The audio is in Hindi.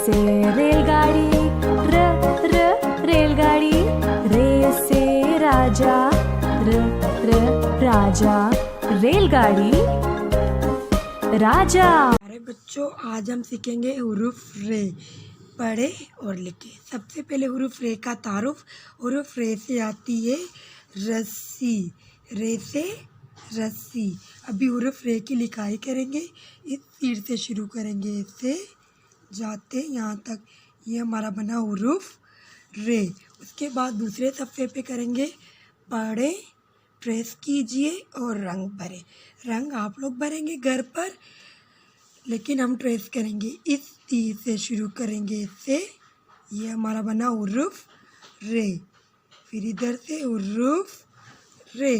से रेलगाड़ी, र र रेलगाड़ी। रे से राजा, र र राजा। रेलगाड़ी राजा। अरे बच्चों, आज हम सीखेंगे हुरूफ रे, पढ़े और लिखे। सबसे पहले हुरूफ रे का तारुफ। हुरूफ रे से आती है रस्सी, रे से रस्सी। अभी हुरूफ रे की लिखाई करेंगे। इस तीर से शुरू करेंगे, इससे जाते यहाँ तक। ये हमारा बना हुरूफ रे। उसके बाद दूसरे सफ़े पे करेंगे पढ़े, ट्रेस कीजिए और रंग भरें। रंग आप लोग भरेंगे घर पर, लेकिन हम ट्रेस करेंगे। इस तीर से शुरू करेंगे, इससे। ये हमारा बना हुरूफ रे। फिर इधर से हुरूफ रे।